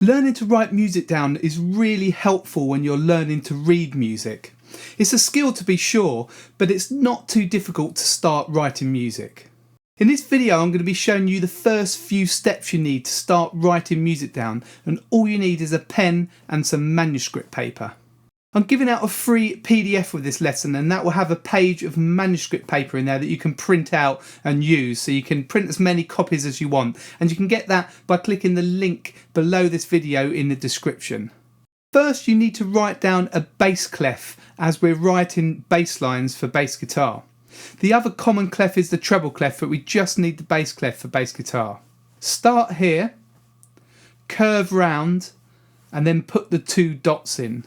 Learning to write music down is really helpful when you're learning to read music. It's a skill to be sure, but it's not too difficult to start writing music. In this video I'm going to be showing you the first few steps you need to start writing music down, and all you need is a pen and some manuscript paper. I'm giving out a free PDF with this lesson, and that will have a page of manuscript paper in there that you can print out and use, so you can print as many copies as you want, and you can get that by clicking the link below this video in the description. First you need to write down a bass clef, as we're writing bass lines for bass guitar. The other common clef is the treble clef, but we just need the bass clef for bass guitar. Start here, curve round, and then put the 2 dots in.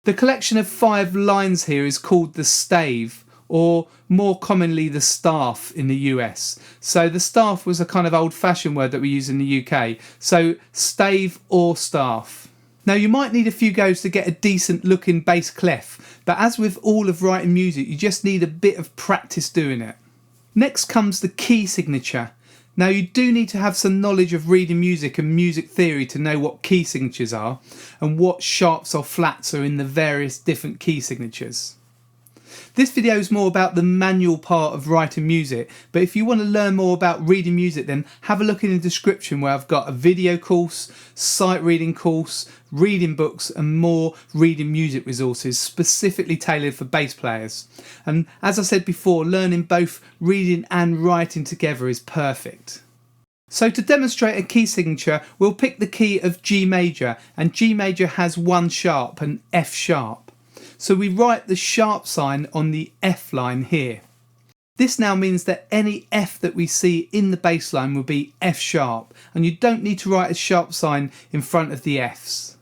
The collection of 5 lines here is called the stave, or more commonly the staff in the US. So the staff was a kind of old-fashioned word that we use in the UK. So stave or staff. Now you might need a few goes to get a decent looking bass clef, but as with all of writing music, you just need a bit of practice doing it. Next comes the key signature. Now you do need to have some knowledge of reading music and music theory to know what key signatures are and what sharps or flats are in the various different key signatures. This video is more about the manual part of writing music, but if you want to learn more about reading music, then have a look in the description where I've got a video course, sight reading course, reading books and more reading music resources specifically tailored for bass players. And as I said before, learning both reading and writing together is perfect. So to demonstrate a key signature, we'll pick the key of G major, and G major has 1 sharp and F sharp. So we write the sharp sign on the F line here. This now means that any F that we see in the bass line will be F sharp, and you don't need to write a sharp sign in front of the Fs.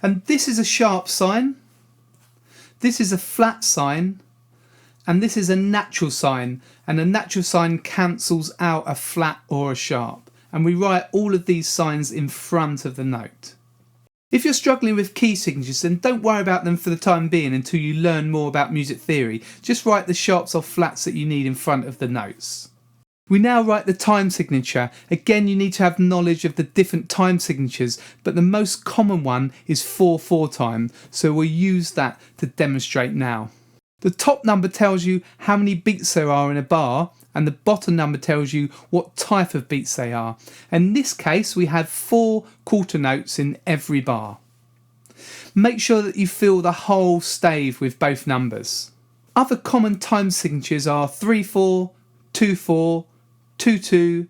And this is a sharp sign, this is a flat sign, and this is a natural sign, and a natural sign cancels out a flat or a sharp, and we write all of these signs in front of the note. If you're struggling with key signatures, then don't worry about them for the time being until you learn more about music theory. Just write the sharps or flats that you need in front of the notes. We now write the time signature. Again, you need to have knowledge of the different time signatures, but the most common one is 4/4 time, so we'll use that to demonstrate now. The top number tells you how many beats there are in a bar, and the bottom number tells you what type of beats they are. In this case we have 4 quarter notes in every bar. Make sure that you fill the whole stave with both numbers. Other common time signatures are 3/4, 2/4, 2/2,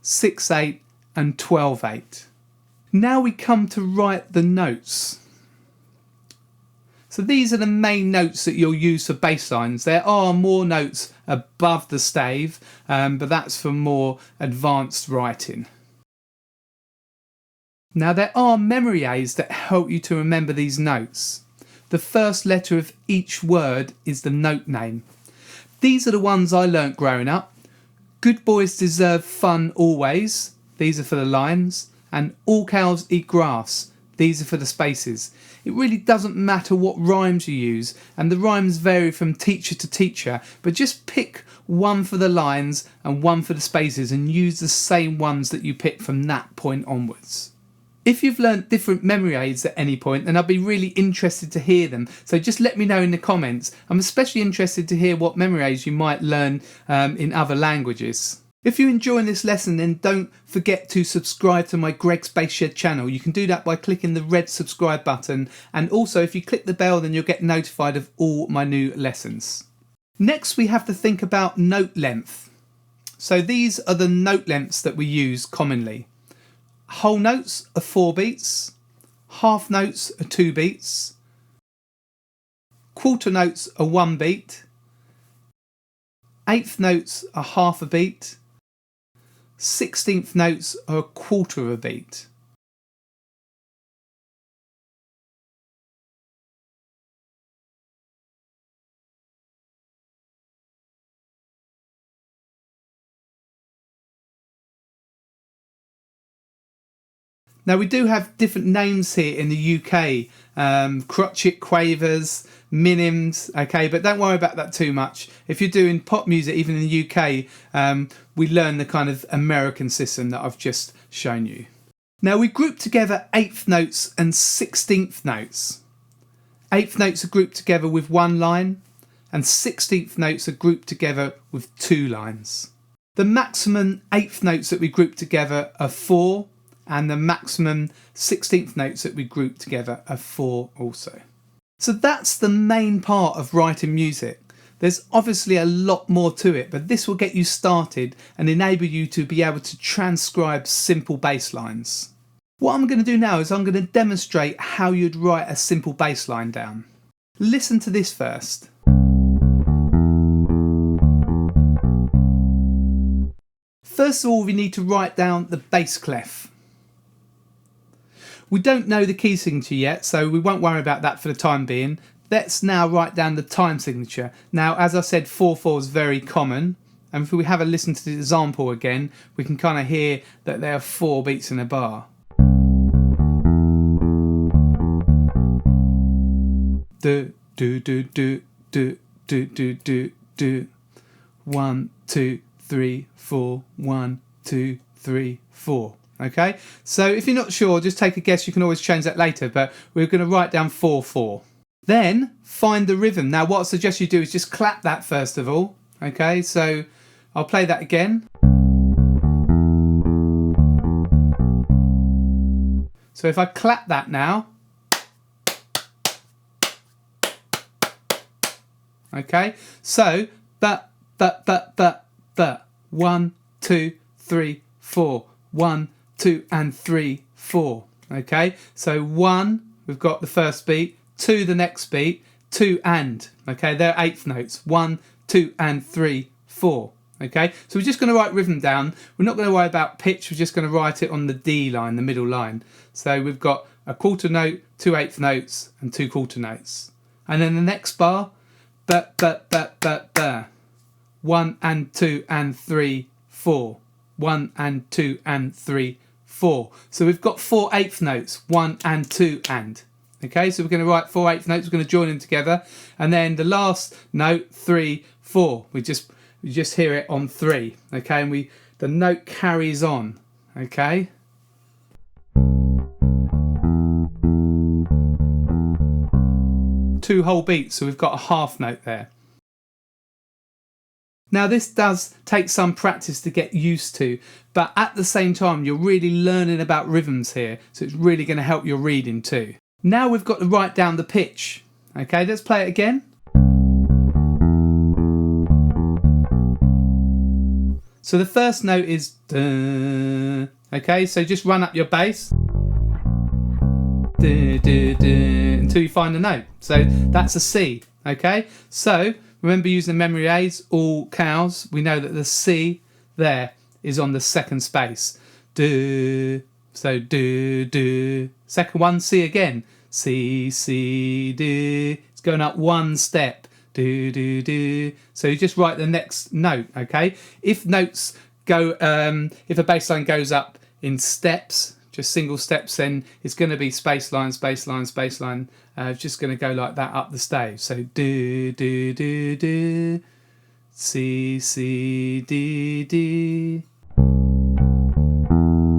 6/8 and 12/8. Now we come to write the notes. So these are the main notes that you'll use for bass lines. There are more notes above the stave, but that's for more advanced writing. Now there are memory aids that help you to remember these notes. The first letter of each word is the note name. These are the ones I learnt growing up. Good boys deserve fun always. These are for the lines. And all cows eat grass. These are for the spaces. It really doesn't matter what rhymes you use, and the rhymes vary from teacher to teacher, but just pick one for the lines and one for the spaces and use the same ones that you pick from that point onwards. If you've learnt different memory aids at any point, then I'd be really interested to hear them, so just let me know in the comments. I'm especially interested to hear what memory aids you might learn in other languages. If you're enjoying this lesson, then don't forget to subscribe to my Greg's Bass Shed channel. You can do that by clicking the red subscribe button, and also if you click the bell then you'll get notified of all my new lessons. Next we have to think about note length. So these are the note lengths that we use commonly. Whole notes are 4 beats, half notes are 2 beats, quarter notes are 1 beat, eighth notes are half a beat, 16th notes are a quarter of a beat. Now we do have different names here in the UK, crotchet quavers, minims, okay, but don't worry about that too much. If you're doing pop music, even in the UK, we learn the kind of American system that I've just shown you. Now we group together 8th notes and 16th notes. 8th notes are grouped together with one line and 16th notes are grouped together with two lines. The maximum 8th notes that we group together are 4 and the maximum 16th notes that we group together are 4 also. So that's the main part of writing music. There's obviously a lot more to it, but this will get you started and enable you to be able to transcribe simple bass lines. What I'm going to do now is I'm going to demonstrate how you'd write a simple bass line down. Listen to this first. First of all, we need to write down the bass clef. We don't know the key signature yet, so we won't worry about that for the time being. Let's now write down the time signature. Now, as I said, 4/4 is very common. And if we have a listen to the example again, we can kind of hear that there are 4 beats in a bar. Do, do, do, do, do, do, do, do, do. 1, 2, 3, 4. 1, 2, 3, 4. Okay, so if you're not sure, just take a guess. You can always change that later, but we're going to write down 4/4. Then find the rhythm. Now what I suggest you do is just clap that first of all. Okay, so I'll play that again. So if I clap that now, okay, so but 1, 2, 3, 4. 1, 2 and 3, 4. Okay, so 1, we've got the first beat, 2 the next beat, 2 and. Okay, they're 8th notes. 1, 2 and 3, 4. Okay, so we're just going to write rhythm down. We're not going to worry about pitch. We're just going to write it on the D line, the middle line. So we've got a quarter note, 2 8th notes and 2 quarter notes. And then the next bar, 1 and 2 and 3, 4. 1 and 2 and 3, 4. So we've got 4 8th notes, 1 and 2 and. Okay, so we're going to write 4 8th notes, we're going to join them together. And then the last note, 3, 4. We just hear it on 3. Okay, and the note carries on. Okay. Two whole beats, so we've got a half note there. Now this does take some practice to get used to, but at the same time you're really learning about rhythms here, so it's really going to help your reading too. Now we've got to write down the pitch. Okay, let's play it again. So the first note is duh. Okay, so just run up your bass duh, duh, duh, until you find the note. So that's a C. Okay, so remember using the memory aids, all cows. We know that the C there is on the second space. Do. So do, do. Second one, C again. C, C, do. It's going up one step. Do, do, do. So you just write the next note, okay? If notes go, if a bass line goes up in steps, just single steps, then it's going to be space line, space line, space line. Just going to go like that up the stage. So do, do, do, do. C, C, D, D.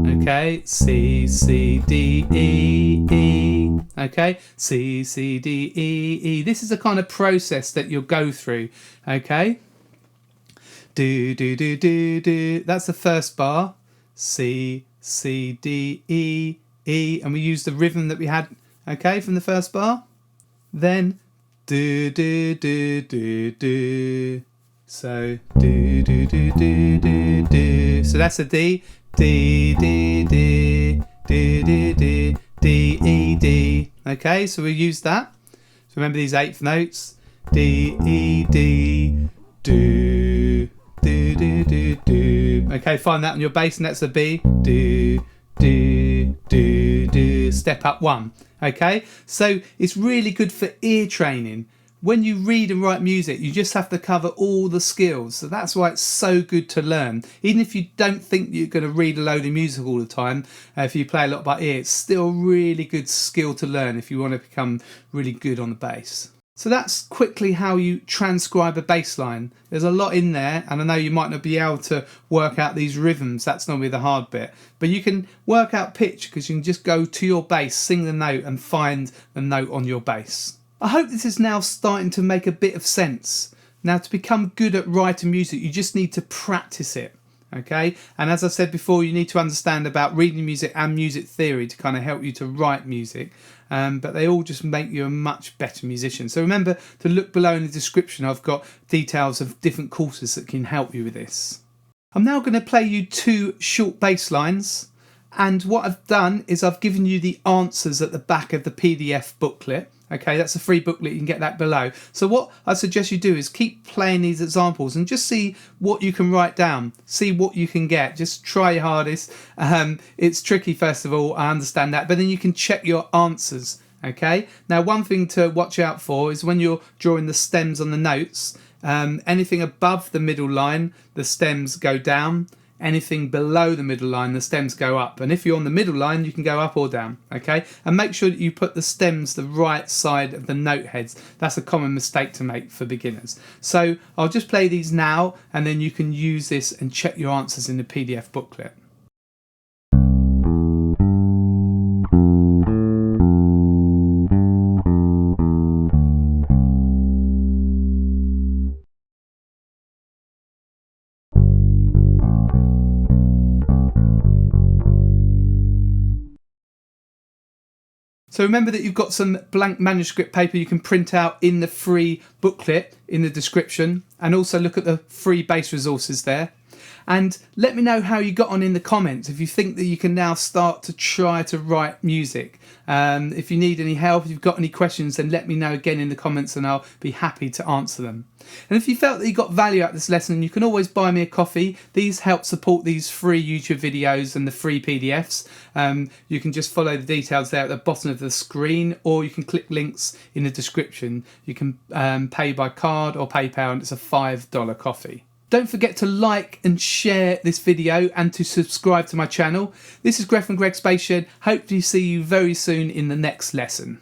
Okay, C, C, D, E, E. Okay, C, C, D, E, E. This is a kind of process that you'll go through. Okay. Do, do, do, do, do. That's the first bar. C, C, D, E, E. And we use the rhythm that we had, okay, from the first bar. Then do, do, do, do, do. So do, do, do, do, do, do. So that's a D. D, D, D, D, D, D, D, E, D. Okay, so we use that. So remember these 8th notes. D, E, D, do, do, do, do, do. Okay, find that on your bass, and that's a B. Do, do, do, do. Step up 1. Okay, so it's really good for ear training. When you read and write music, you just have to cover all the skills. So that's why it's so good to learn. Even if you don't think you're going to read a load of music all the time, if you play a lot by ear, it's still a really good skill to learn if you want to become really good on the bass. So that's quickly how you transcribe a bass line. There's a lot in there, and I know you might not be able to work out these rhythms. That's normally the hard bit. But you can work out pitch because you can just go to your bass, sing the note, and find the note on your bass. I hope this is now starting to make a bit of sense. Now, to become good at writing music, you just need to practice it. Okay, and as I said before, you need to understand about reading music and music theory to kind of help you to write music, but they all just make you a much better musician. So remember to look below in the description. I've got details of different courses that can help you with this. I'm now going to play you 2 short bass lines, and what I've done is I've given you the answers at the back of the PDF booklet. Okay, that's a free booklet, you can get that below. So what I suggest you do is keep playing these examples and just see what you can write down, see what you can get. Just try your hardest. It's tricky, first of all, I understand that, but then you can check your answers. Okay, now one thing to watch out for is when you're drawing the stems on the notes, anything above the middle line, the stems go down. Anything below the middle line, the stems go up, and if you're on the middle line, you can go up or down. Okay, and make sure that you put the stems the right side of the note heads. That's a common mistake to make for beginners. So I'll just play these now, and then you can use this and check your answers in the PDF booklet. So remember that you've got some blank manuscript paper you can print out in the free booklet in the description, and also look at the free bass resources there. And let me know how you got on in the comments, if you think that you can now start to try to write music. If you need any help, if you've got any questions, then let me know again in the comments and I'll be happy to answer them. And if you felt that you got value out of this lesson, you can always buy me a coffee. These help support these free YouTube videos and the free PDFs. You can just follow the details there at the bottom of the screen, or you can click links in the description. You can pay by card or PayPal, and it's a $5 coffee. Don't forget to like and share this video and to subscribe to my channel. This is Greg from Greg's Bass Shed. Hope to see you very soon in the next lesson.